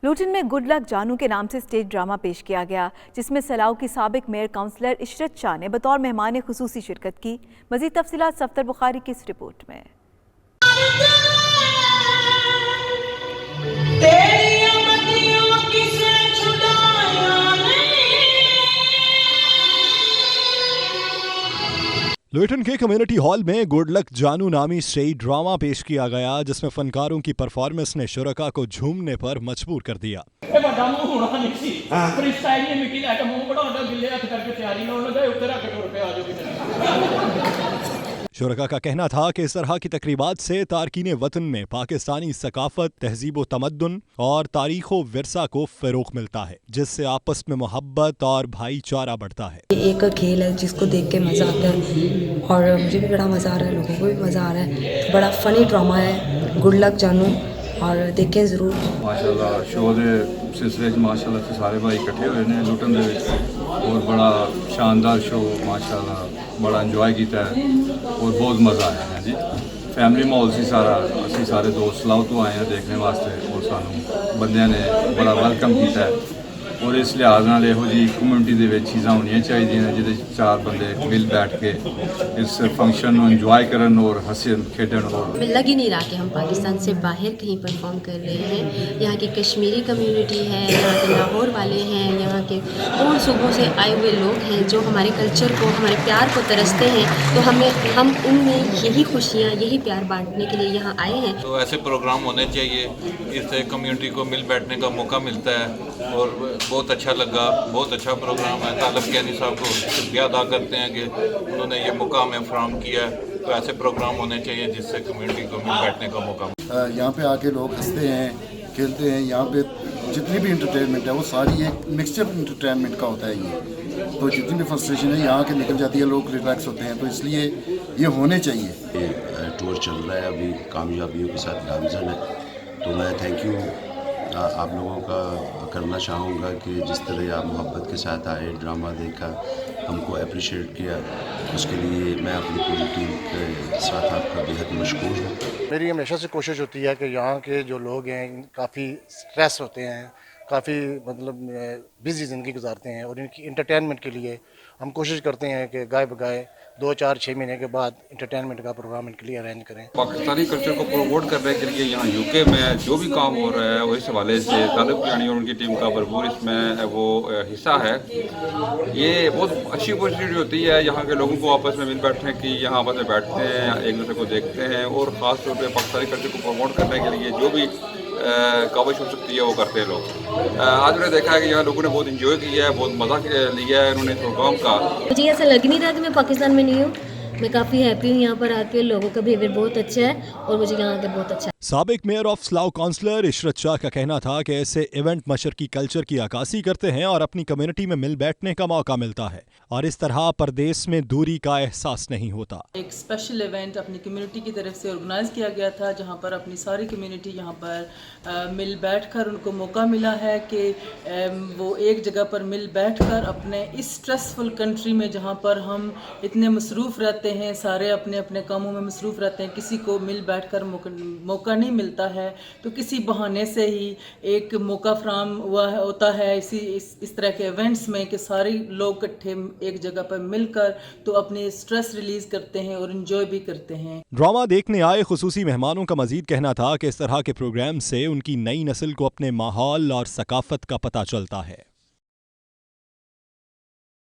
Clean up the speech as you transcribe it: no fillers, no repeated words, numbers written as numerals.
लूटन में good luck जानू के नाम से स्टेज ड्रामा पेश किया गया, जिसमें सलाऊ की साबिक मेयर काउंसलर इशरत शाह ने बतौर मेहमान खुसूसी शिरकत की। मज़ीद तफसीलात सफ्तर बुखारी की इस रिपोर्ट में। लुटन के कम्युनिटी हॉल में गुड लक जानू नामी स्टेज ड्रामा पेश किया गया, जिसमें फनकारों की परफॉर्मेंस ने शुरका को झूमने पर मजबूर कर दिया। शुरका का कहना था कि इस तरह की तकरीबात से तारकीन वतन में पाकिस्तानी सकाफत, तहजीब व तमद्दुन और तारीख व विरसा को फ़रोग़ मिलता है, जिससे आपस में मोहब्बत और भाईचारा बढ़ता है। एक खेल है जिसको देख के मज़ा आता है और मुझे भी बड़ा मज़ा आ रहा है, लोगों को भी मज़ा आ रहा है। तो बड़ा फ़नी ड्रामा है गुड लक जानू, और देखें ज़रूर। माशाल्लाह शो के सिलसिले माशाल्लाह से सारे भाई इकट्ठे हुए ने लुटन दे और बड़ा शानदार शो माशाल्लाह बड़ा इंजॉय किया है और बहुत मज़ा आया है जी। फैमिली माहौल सी सारा, असी सारे दोस्त सलाऊ तो आए हैं देखने वास्ते और सानू बंदियां ने बड़ा वेलकम किया है और इस लिहाज नाल इहो जी कम्यूनिटी दे विच चीज़ां होनियां चाहिए जिहदे चार बंदे मिल बैठ के इस फंक्शन नूं इंजॉय करन और हंसन खेडन। और लग ही नहीं रहा कि हम पाकिस्तान से बाहर कहीं परफॉर्म कर रहे हैं। यहाँ की कश्मीरी कम्युनिटी है, यहाँ के लाहौर वाले हैं, यहाँ के और सूबों से आए हुए लोग हैं जो हमारे कल्चर को, हमारे प्यार को तरसते हैं। तो हम उनमें यही खुशियाँ, यही प्यार बांटने के लिए यहाँ आए हैं। तो ऐसे प्रोग्राम होने चाहिए, इससे कम्युनिटी को मिल बैठने का मौका मिलता है और बहुत अच्छा लगा, बहुत अच्छा प्रोग्राम है। तालब कैनी साहब को शुक्रिया अदा करते हैं कि उन्होंने ये मौका हमें फराहम किया है। तो ऐसे प्रोग्राम होने चाहिए जिससे कम्युनिटी को मिल बैठने का मौका मिले। यहाँ पे आके लोग हंसते हैं, खेलते हैं। यहाँ पे जितनी भी इंटरटेनमेंट है वो सारी एक मिक्सचर इंटरटेनमेंट का होता है ये। तो जितनी भी फ्रस्ट्रेशन है यहाँ के निकल जाती है, लोग रिलैक्स होते हैं। तो इसलिए ये होने चाहिए। ये टूर चल रहा है अभी कामयाबियों के साथ गामजन है, तो मैं थैंक यू आप लोगों का करना चाहूँगा कि जिस तरह आप मोहब्बत के साथ आए, ड्रामा देखा, हमको अप्रिशिएट किया, उसके लिए मैं अपनी पूरी टीम के साथ आपका बेहद मशकूर हूँ। मेरी हमेशा से कोशिश होती है कि यहाँ के जो लोग हैं काफ़ी स्ट्रेस होते हैं, काफ़ी मतलब बिज़ी ज़िंदगी गुजारते हैं और इनकी इंटरटेनमेंट के लिए हम कोशिश करते हैं कि गाए बगाए 2-4-6 महीने के बाद इंटरटेनमेंट का प्रोग्राम इनके लिए अरेंज करें। पाकिस्तानी कल्चर को प्रमोट करने के लिए यहाँ यूके में जो भी काम हो रहा है वो इस हवाले से तालिब कियानी और उनकी टीम का भरपूर इसमें वो हिस्सा है। ये बहुत अच्छी अपॉर्चुनिटी होती है यहाँ के लोगों को आपस में मिल बैठने की, यहाँ आपस में बैठते हैं, एक दूसरे को देखते हैं और ख़ास तौर पर पाकिस्तानी कल्चर को प्रमोट करने के लिए जो भी काविश हो सकती है वो करते हैं लोग। आज मैंने देखा है कि यहाँ लोगों ने बहुत इंजॉय किया है, बहुत मज़ा लिया है इन्होंने प्रोग्राम का। मुझे ऐसा लग नहीं रहा कि मैं पाकिस्तान में नहीं हूँ। मैं काफ़ी हैप्पी हूँ यहाँ पर आके, लोगों का बिहेवियर बहुत अच्छा है और मुझे यहाँ आके बहुत अच्छा है। साबिक mayor of Slough councillor Ishrat Shah का कहना था कि ऐसे इवेंट मशरकी कल्चर की अक्कासी करते हैं और अपनी कम्युनिटी में मिल बैठने का मौका मिलता है और इस तरह परदेश में दूरी का एहसास नहीं होता। एक स्पेशल इवेंट अपनी कम्युनिटी की तरफ से ऑर्गेनाइज किया गया था, जहाँ पर अपनी सारी कम्युनिटी यहाँ पर मिल बैठकर उनको मौका मिला है कि वो एक जगह पर मिल बैठकर अपने इस स्ट्रेसफुल कंट्री में जहाँ पर हम इतने मसरूफ़ रहते हैं, सारे अपने अपने कामों में मसरूफ़ रहते हैं, किसी को मिल बैठकर मौका नहीं मिलता है, तो किसी बहाने से ही एक मौका फराहम हुआ होता है इस तरह के इवेंट्स में कि सारे लोग इकट्ठे एक जगह पर मिलकर तो अपने स्ट्रेस रिलीज करते हैं और एंजॉय भी करते हैं। ड्रामा देखने आए खुसूसी मेहमानों का मजीद कहना था कि इस तरह के प्रोग्राम से उनकी नई नस्ल को अपने माहौल और सकाफत का पता चलता है।